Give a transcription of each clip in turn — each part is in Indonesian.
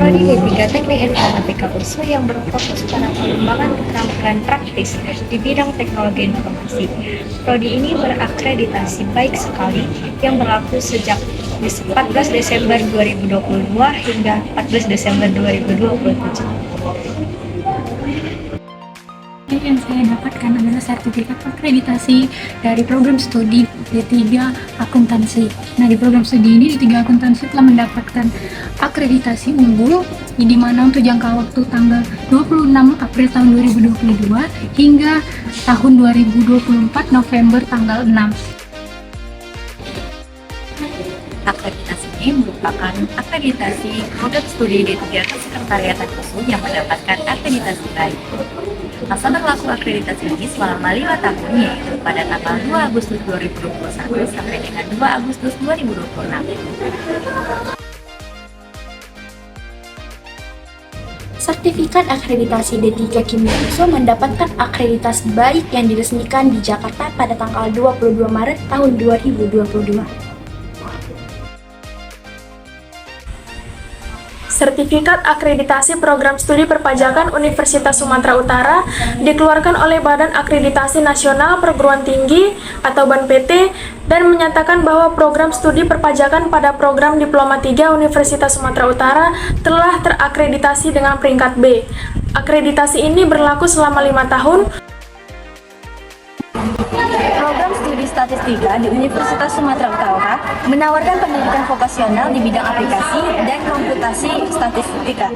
Prodi D3 Teknik Informatika UNSU yang berfokus pada pengembangan keterampilan praktis di bidang teknologi informasi. Prodi ini berakreditasi baik sekali yang berlaku sejak 14 Desember 2022 hingga 14 Desember 2027. Yang saya dapatkan adalah sertifikat akreditasi dari program studi D3 Akuntansi. Nah, di program studi ini D3 Akuntansi telah mendapatkan akreditasi unggul di mana untuk jangka waktu tanggal 26 April tahun 2022 hingga tahun 2024 November tanggal 6. Akreditasi ini merupakan akreditasi program studi D3 Kesekretariatan UNSU yang mendapatkan akreditasi baik. Masa berlaku akreditasi ini selama 5 tahun, yaitu pada tanggal 2 Agustus 2021 sampai dengan 2 Agustus 2026. Sertifikat akreditasi D3 Kimia UNSU mendapatkan akreditasi baik yang diresmikan di Jakarta pada tanggal 22 Maret tahun 2022. Sertifikat akreditasi program studi perpajakan Universitas Sumatera Utara dikeluarkan oleh Badan Akreditasi Nasional Perguruan Tinggi atau BANPT dan menyatakan bahwa program studi perpajakan pada program Diploma 3 Universitas Sumatera Utara telah terakreditasi dengan peringkat B. Akreditasi ini berlaku selama 5 tahun. Program studi statistika di Universitas Sumatera Utara menawarkan pendidikan vokasional di bidang aplikasi dan komputasi statistika.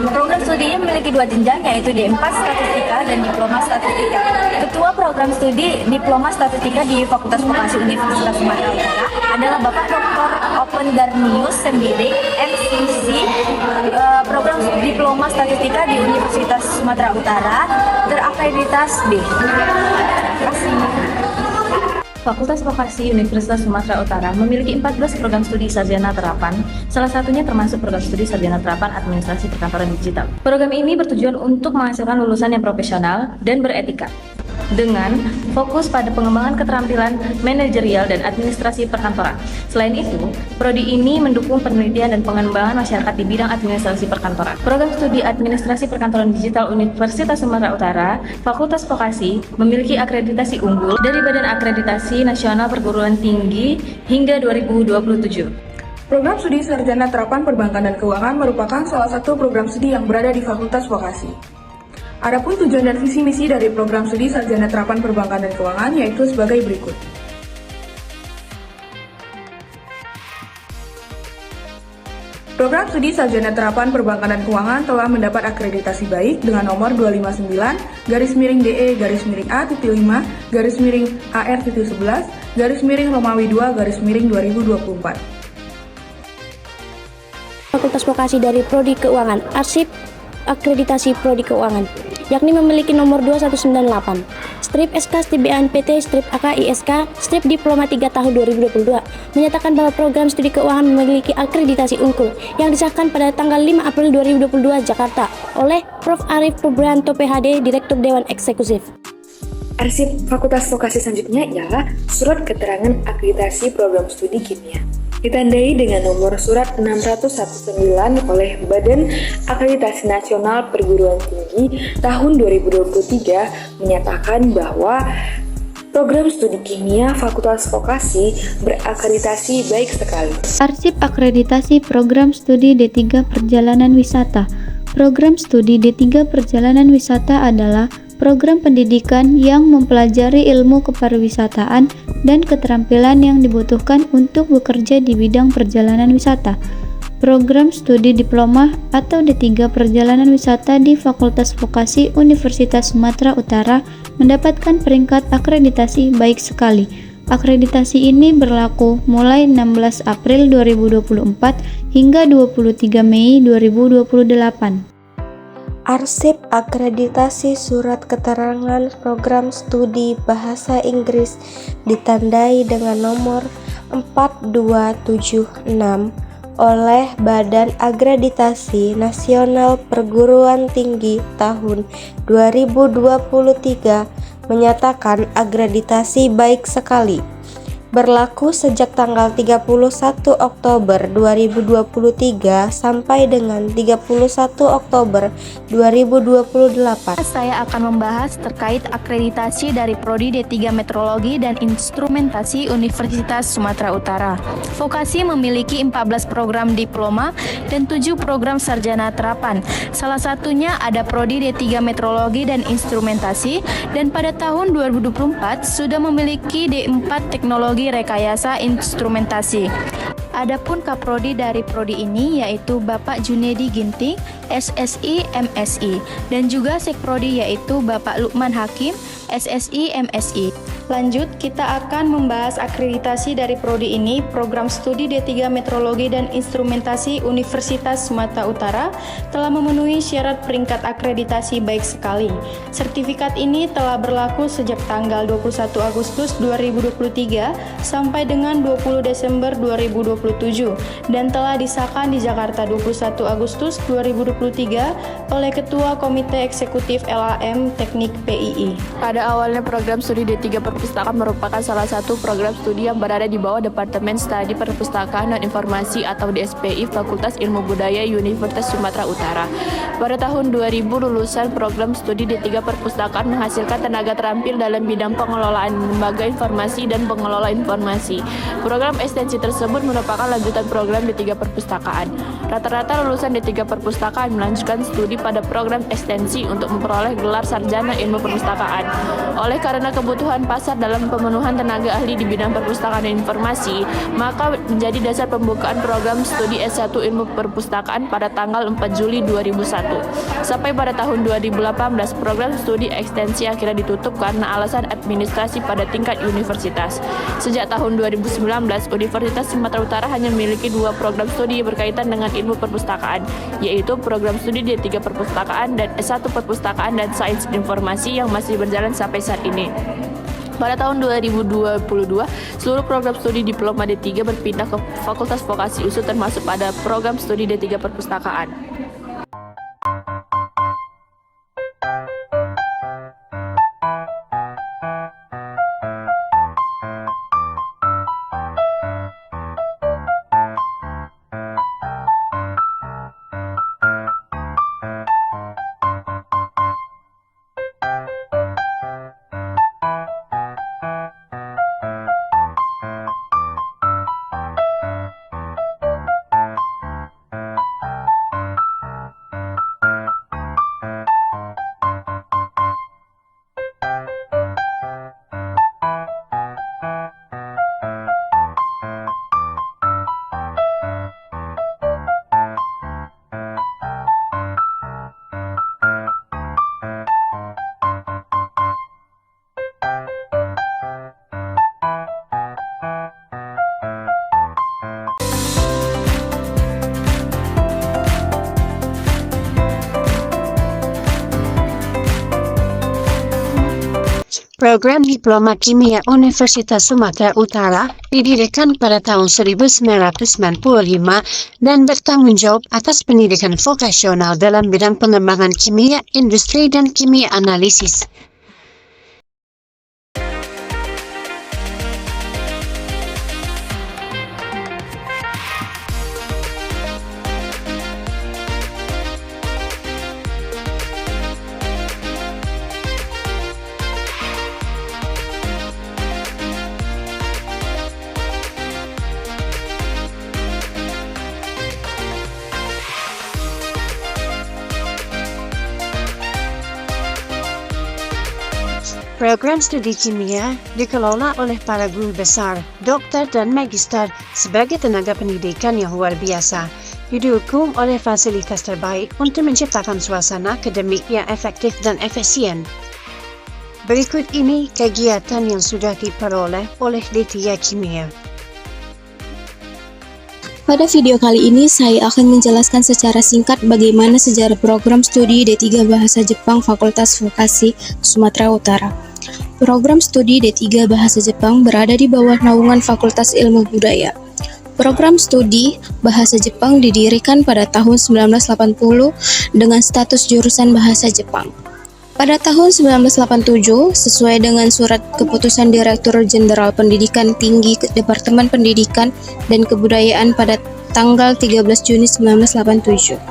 Program studi ini memiliki 2 jenjang, yaitu D4 Statistika dan Diploma Statistika. Ketua program studi Diploma Statistika di Fakultas Vokasi Universitas Sumatera Utara adalah Bapak Dr. Open Darnius Sembiring, MCC. Program Diploma Statistika di Universitas Sumatera Utara terakreditasi B. Terima kasih. Fakultas Vokasi Universitas Sumatera Utara memiliki 14 program studi sarjana terapan, salah satunya termasuk program studi sarjana terapan administrasi perkantoran digital. Program ini bertujuan untuk menghasilkan lulusan yang profesional dan beretika, dengan fokus pada pengembangan keterampilan manajerial dan administrasi perkantoran. Selain itu, prodi ini mendukung penelitian dan pengembangan masyarakat di bidang administrasi perkantoran. Program studi administrasi perkantoran digital Universitas Sumatera Utara, Fakultas Vokasi, memiliki akreditasi unggul dari Badan Akreditasi Nasional Perguruan Tinggi hingga 2027. Program studi sarjana terapan perbankan dan keuangan merupakan salah satu program studi yang berada di Fakultas Vokasi. Adapun tujuan dan visi misi dari program studi sarjana terapan perbankan dan keuangan yaitu sebagai berikut. Program studi sarjana terapan perbankan dan keuangan telah mendapat akreditasi baik dengan nomor 259-DE-A-5-AR-11-Romawi 2-2024. Fakultas Vokasi dari Prodi Keuangan, arsip akreditasi Prodi Keuangan, yakni memiliki nomor 2198, strip SK, strip BNPT, strip AK, ISK, strip Diploma 3 tahun 2022, menyatakan bahwa program studi keuangan memiliki akreditasi unggul yang disahkan pada tanggal 5 April 2022 Jakarta oleh Prof. Arif Pubrianto PhD, Direktur Dewan Eksekutif. Arsip Fakultas Vokasi selanjutnya ialah Surat Keterangan Akreditasi Program Studi Kimia. Ditandai dengan nomor surat 619 oleh Badan Akreditasi Nasional Perguruan Tinggi tahun 2023 menyatakan bahwa program studi kimia Fakultas Vokasi berakreditasi baik sekali. Arsip akreditasi program studi D3 Perjalanan Wisata. Program studi D3 Perjalanan Wisata adalah program pendidikan yang mempelajari ilmu kepariwisataan dan keterampilan yang dibutuhkan untuk bekerja di bidang perjalanan wisata. Program studi diploma atau D3 Perjalanan Wisata di Fakultas Vokasi Universitas Sumatera Utara mendapatkan peringkat akreditasi baik sekali. Akreditasi ini berlaku mulai 16 April 2024 hingga 23 Mei 2028. Arsip akreditasi surat keterangan program studi bahasa Inggris ditandai dengan nomor 4276 oleh Badan Akreditasi Nasional Perguruan Tinggi tahun 2023 menyatakan akreditasi baik sekali. berlaku sejak tanggal 31 Oktober 2023 sampai dengan 31 Oktober 2028. Saya akan membahas terkait akreditasi dari Prodi D3 Meteorologi dan Instrumentasi Universitas Sumatera Utara. Vokasi memiliki 14 program diploma dan 7 program sarjana terapan. Salah satunya ada Prodi D3 Meteorologi dan Instrumentasi, dan pada tahun 2024 sudah memiliki D4 Teknologi Rekayasa Instrumentasi. Adapun kaprodi dari prodi ini yaitu Bapak Junedi Ginting, SSI MSI, dan juga sekprodi yaitu Bapak Lukman Hakim, SSI MSI. Lanjut, kita akan membahas akreditasi dari prodi ini. Program studi D3 Meteorologi dan Instrumentasi Universitas Sumatera Utara telah memenuhi syarat peringkat akreditasi baik sekali. Sertifikat ini telah berlaku sejak tanggal 21 Agustus 2023 sampai dengan 20 Desember 2027 dan telah disahkan di Jakarta 21 Agustus 2023 oleh Ketua Komite Eksekutif LAM Teknik PII. Pada awalnya program studi D3 Perpustakaan merupakan salah satu program studi yang berada di bawah Departemen Studi Perpustakaan dan Informasi atau DSPI Fakultas Ilmu Budaya Universitas Sumatera Utara. Pada tahun 2000 lulusan program studi D3 Perpustakaan menghasilkan tenaga terampil dalam bidang pengelolaan lembaga informasi dan pengelola informasi. Program ekstensi tersebut merupakan lanjutan program D3 Perpustakaan. Rata-rata lulusan D3 Perpustakaan melanjutkan studi pada program ekstensi untuk memperoleh gelar sarjana ilmu perpustakaan. Oleh karena kebutuhan pasar dalam pemenuhan tenaga ahli di bidang perpustakaan dan informasi, maka menjadi dasar pembukaan program studi S1 Ilmu Perpustakaan pada tanggal 4 Juli 2001. Sampai pada tahun 2018, program studi ekstensi akhirnya ditutup karena alasan administrasi pada tingkat universitas. Sejak tahun 2019, Universitas Sumatera Utara hanya memiliki 2 program studi berkaitan dengan ilmu perpustakaan, yaitu program studi D3 Perpustakaan dan S1 Perpustakaan dan Sains Informasi yang masih berjalan sampai saat ini. Pada tahun 2022, seluruh program studi diploma D3 berpindah ke Fakultas Vokasi USU termasuk pada program studi D3 Perpustakaan. Program Diploma Kimia Universitas Sumatera Utara didirikan pada tahun 1995 dan bertanggung jawab atas pendidikan vokasional dalam bidang pengembangan kimia, industri, dan kimia analisis. Program studi kimia dikelola oleh para guru besar, dokter, dan magister sebagai tenaga pendidikan yang luar biasa, didukung oleh fasilitas terbaik untuk menciptakan suasana akademik yang efektif dan efisien. Berikut ini kegiatan yang sudah diperoleh oleh D3 Kimia. Pada video kali ini, saya akan menjelaskan secara singkat bagaimana sejarah program studi D3 Bahasa Jepang Fakultas Vokasi Sumatera Utara. Program studi D3 Bahasa Jepang berada di bawah naungan Fakultas Ilmu Budaya. Program studi Bahasa Jepang didirikan pada tahun 1980 dengan status jurusan Bahasa Jepang. Pada tahun 1987, sesuai dengan surat keputusan Direktur Jenderal Pendidikan Tinggi Departemen Pendidikan dan Kebudayaan pada tanggal 13 Juni 1987.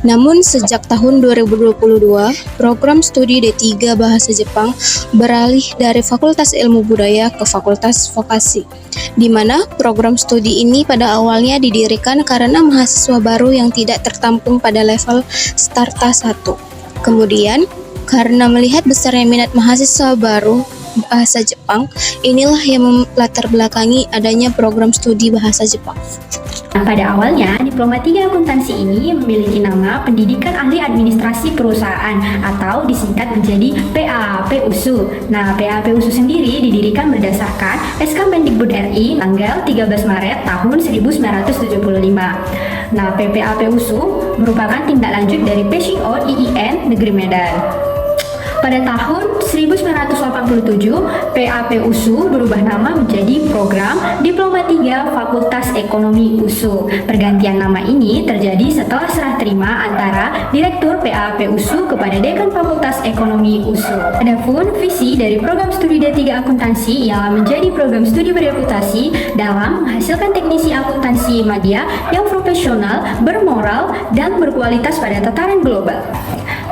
Namun, sejak tahun 2022, program studi D3 Bahasa Jepang beralih dari Fakultas Ilmu Budaya ke Fakultas Vokasi, di mana program studi ini pada awalnya didirikan karena mahasiswa baru yang tidak tertampung pada level Starta 1. Kemudian, karena melihat besarnya minat mahasiswa baru bahasa Jepang, inilah yang melatar belakangi adanya program studi bahasa Jepang. Pada awalnya, Diploma 3 Akuntansi ini memiliki nama Pendidikan Ahli Administrasi Perusahaan atau disingkat menjadi PAAP-USU. Nah, PAAP-USU sendiri didirikan berdasarkan SK Mendikbud RI tanggal 13 Maret tahun 1975. Nah, PPAP-USU merupakan tindak lanjut dari Passing Out IIN Negeri Medan. Pada tahun 1987, PAP-USU berubah nama menjadi Program Diploma 3 Fakultas Ekonomi USU. Pergantian nama ini terjadi setelah serah terima antara Direktur PAP-USU kepada Dekan Fakultas Ekonomi USU. Adapun visi dari program studi D3 Akuntansi ialah menjadi program studi berreputasi dalam menghasilkan teknisi akuntansi media yang profesional, bermoral, dan berkualitas pada tataran global.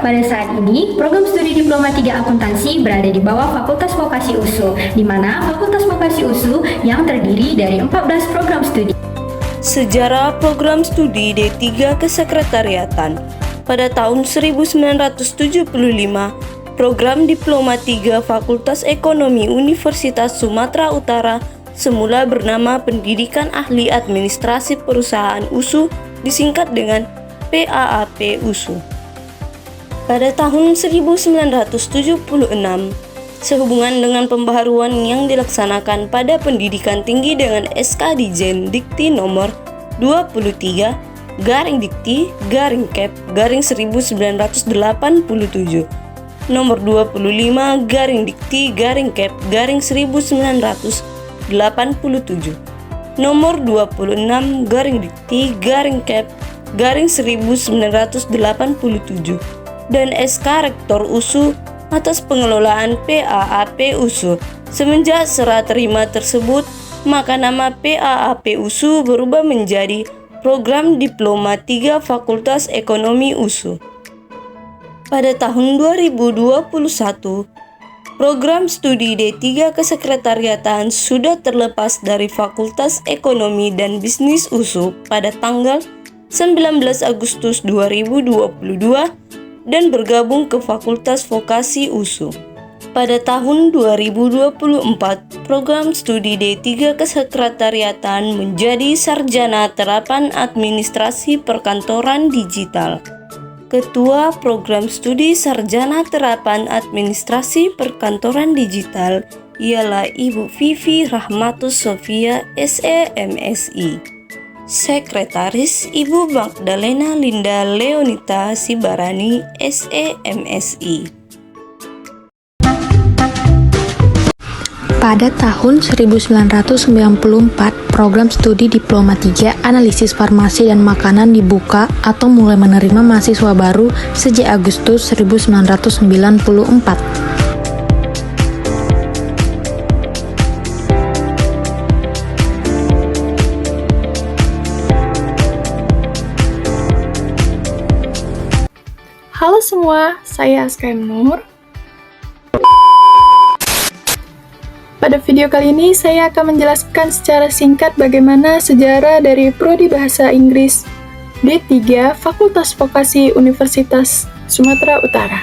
Pada saat ini, program studi Diploma 3 Akuntansi berada di bawah Fakultas Vokasi USU, di mana Fakultas Vokasi USU yang terdiri dari 14 program studi. Sejarah program studi D3 Kesekretariatan. Pada tahun 1975, program Diploma 3 Fakultas Ekonomi Universitas Sumatera Utara semula bernama Pendidikan Ahli Administrasi Perusahaan USU, disingkat dengan PAAP-USU. Pada tahun 1976, sehubungan dengan pembaharuan yang dilaksanakan pada pendidikan tinggi dengan SK Dijen Dikti nomor 23-Dikti-Cap-1987, nomor 25-Dikti-Cap-1987, nomor 26-Dikti-Cap-1987, dan SK Rektor USU atas pengelolaan PAAP-USU. Semenjak serah terima tersebut, maka nama PAAP-USU berubah menjadi Program Diploma 3 Fakultas Ekonomi USU. Pada tahun 2021, program studi D3 Kesekretariatan sudah terlepas dari Fakultas Ekonomi dan Bisnis USU pada tanggal 19 Agustus 2022 dan bergabung ke Fakultas Vokasi USU. Pada tahun 2024, program studi D3 Kesekretariatan menjadi Sarjana Terapan Administrasi Perkantoran Digital. Ketua Program Studi Sarjana Terapan Administrasi Perkantoran Digital ialah Ibu Vivi Rahmatus Sofia, SE/MSI. Sekretaris Ibu Magdalena Linda Leonita Sibarani, SE/MSI. Pada tahun 1994, program studi Diploma 3 Analisis Farmasi dan Makanan dibuka atau mulai menerima mahasiswa baru sejak Agustus 1994. Halo semua, saya Askaim Nur. Pada video kali ini saya akan menjelaskan secara singkat bagaimana sejarah dari Prodi Bahasa Inggris D3 Fakultas Vokasi Universitas Sumatera Utara.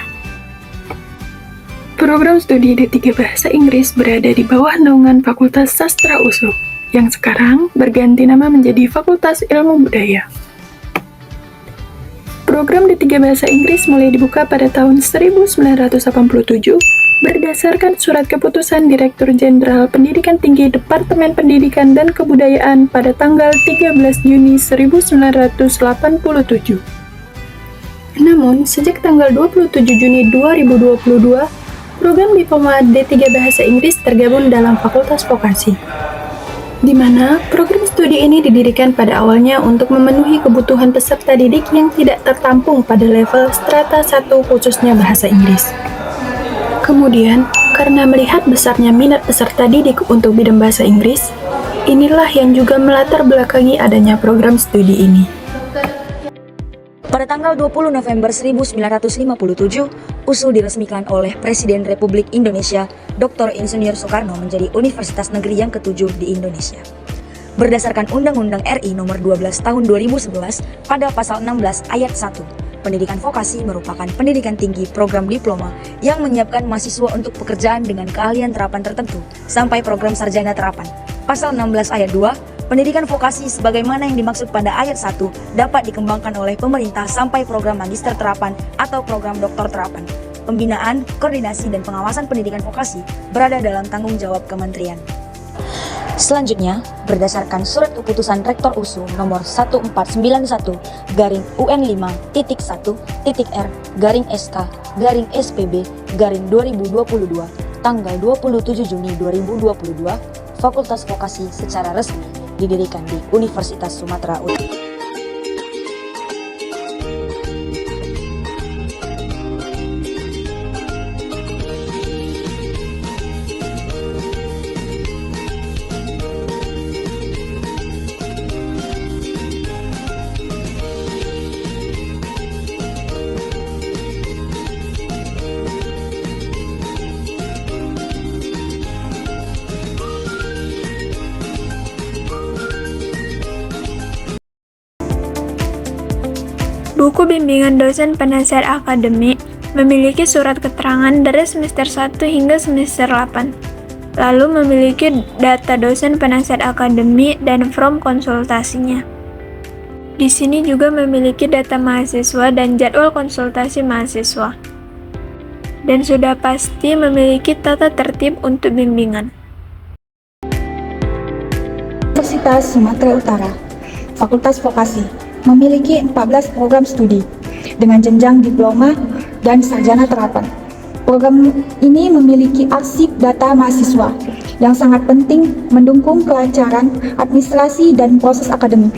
Program studi D3 Bahasa Inggris berada di bawah naungan Fakultas Sastra USU, yang sekarang berganti nama menjadi Fakultas Ilmu Budaya. Program D3 Bahasa Inggris mulai dibuka pada tahun 1987 berdasarkan surat keputusan Direktur Jenderal Pendidikan Tinggi Departemen Pendidikan dan Kebudayaan pada tanggal 13 Juni 1987. Namun, sejak tanggal 27 Juni 2022, program Diploma D3 Bahasa Inggris tergabung dalam Fakultas Vokasi, di mana program studi ini didirikan pada awalnya untuk memenuhi kebutuhan peserta didik yang tidak tertampung pada level strata 1 khususnya bahasa Inggris. Kemudian, karena melihat besarnya minat peserta didik untuk bidang bahasa Inggris, inilah yang juga melatar belakangi adanya program studi ini. Pada tanggal 20 November 1957, USU diresmikan oleh Presiden Republik Indonesia Dr. Insinyur Soekarno menjadi Universitas Negeri yang ke-7 di Indonesia. Berdasarkan Undang-Undang RI Nomor 12 Tahun 2011 pada Pasal 16 Ayat 1, pendidikan vokasi merupakan pendidikan tinggi program diploma yang menyiapkan mahasiswa untuk pekerjaan dengan keahlian terapan tertentu sampai program sarjana terapan. Pasal 16 Ayat 2, pendidikan vokasi sebagaimana yang dimaksud pada ayat 1 dapat dikembangkan oleh pemerintah sampai program magister terapan atau program doktor terapan. Pembinaan, koordinasi, dan pengawasan pendidikan vokasi berada dalam tanggung jawab kementerian. Selanjutnya, berdasarkan Surat Keputusan Rektor USU nomor 1491-UN5.1.R/SK/SPB/2022 tanggal 27 Juni 2022, Fakultas Vokasi secara resmi didirikan di Universitas Sumatera Utara. Buku bimbingan dosen penasihat akademik memiliki surat keterangan dari semester 1 hingga semester 8, lalu memiliki data dosen penasihat akademik dan form konsultasinya. Di sini juga memiliki data mahasiswa dan jadwal konsultasi mahasiswa. Dan sudah pasti memiliki tata tertib untuk bimbingan. Universitas Sumatera Utara, Fakultas Vokasi, memiliki 14 program studi dengan jenjang diploma dan sarjana terapan. Program ini memiliki arsip data mahasiswa yang sangat penting mendukung kelancaran administrasi dan proses akademik.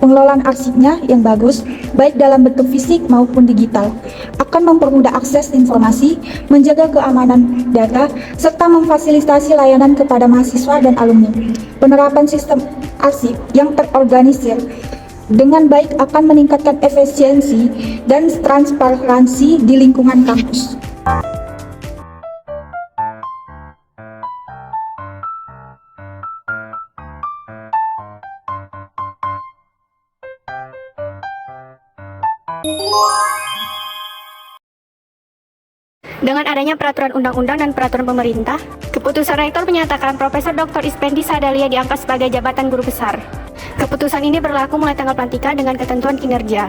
Pengelolaan arsipnya yang bagus, baik dalam bentuk fisik maupun digital, akan mempermudah akses informasi, menjaga keamanan data, serta memfasilitasi layanan kepada mahasiswa dan alumni. Penerapan sistem arsip yang terorganisir dengan baik akan meningkatkan efisiensi dan transparansi di lingkungan kampus. Dengan adanya peraturan undang-undang dan peraturan pemerintah, keputusan Rektor menyatakan Profesor Dr. Ispendi Sadalia diangkat sebagai jabatan guru besar. Keputusan ini berlaku mulai tanggal pelantikan dengan ketentuan kinerja.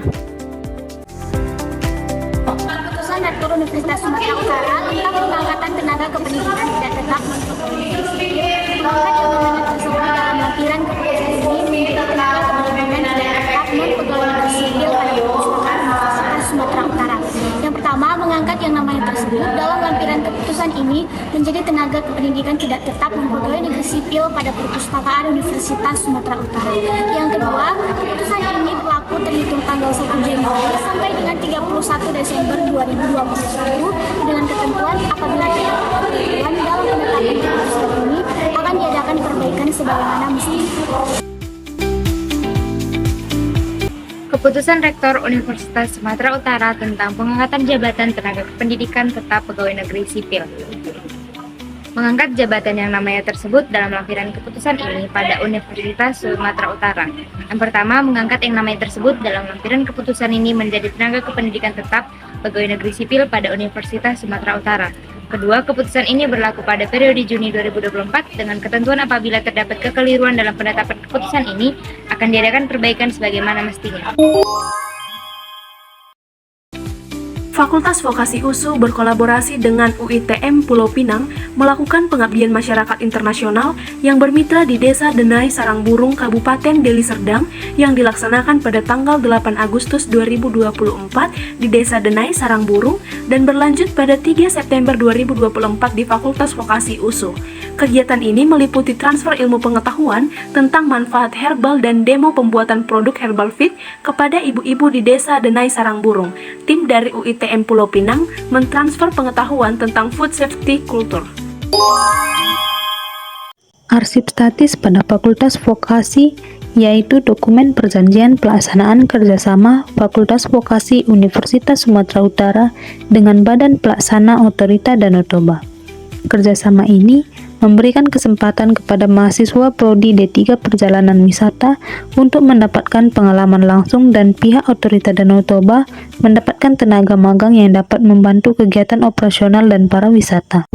Keputusan Rektor Universitas Sumatera Utara tentang pengangkatan tenaga kependidikan tidak tetap untuk mengangkat jabatan tersebut dalam lampiran keputusan ini menjadi tenaga kependidikan tidak tetap non-pegawai negeri sipil pada Perpustakaan Universitas Sumatera Utara. Yang pertama, mengangkat yang namanya tersebut dalam lampiran keputusan ini menjadi tenaga kependidikan tidak tetap non-pegawai negeri sipil pada Perpustakaan Universitas Sumatera Utara. Yang kedua, keputusan ini berlaku terhitung tanggal 1 Januari sampai dengan 31 Desember 2021 dengan ketentuan apabila tidak ketentuan dalam penetapan keputusan ini akan diadakan perbaikan sebagaimana mestinya. Keputusan Rektor Universitas Sumatera Utara tentang pengangkatan jabatan tenaga kependidikan tetap pegawai negeri sipil. Mengangkat jabatan yang namanya tersebut dalam lampiran keputusan ini pada Universitas Sumatera Utara. Yang pertama, mengangkat yang namanya tersebut dalam lampiran keputusan ini menjadi tenaga kependidikan tetap pegawai negeri sipil pada Universitas Sumatera Utara. Kedua, keputusan ini berlaku pada periode Juni 2024 dengan ketentuan apabila terdapat kekeliruan dalam penetapan keputusan ini akan diadakan perbaikan sebagaimana mestinya. Fakultas Vokasi USU berkolaborasi dengan UITM Pulau Pinang melakukan pengabdian masyarakat internasional yang bermitra di Desa Denai Sarangburung, Kabupaten Deli Serdang yang dilaksanakan pada tanggal 8 Agustus 2024 di Desa Denai Sarangburung dan berlanjut pada 3 September 2024 di Fakultas Vokasi USU. Kegiatan ini meliputi transfer ilmu pengetahuan tentang manfaat herbal dan demo pembuatan produk herbal fit kepada ibu-ibu di Desa Denai Sarangburung. Tim dari UITM Pulau Pinang mentransfer pengetahuan tentang food safety culture. Arsip statis pada Fakultas Vokasi yaitu dokumen perjanjian pelaksanaan kerjasama Fakultas Vokasi Universitas Sumatera Utara dengan Badan Pelaksana Otorita Danau Toba. Kerjasama ini memberikan kesempatan kepada mahasiswa Prodi D3 Perjalanan Wisata untuk mendapatkan pengalaman langsung dan pihak Otorita Danau Toba mendapatkan tenaga magang yang dapat membantu kegiatan operasional dan para wisata.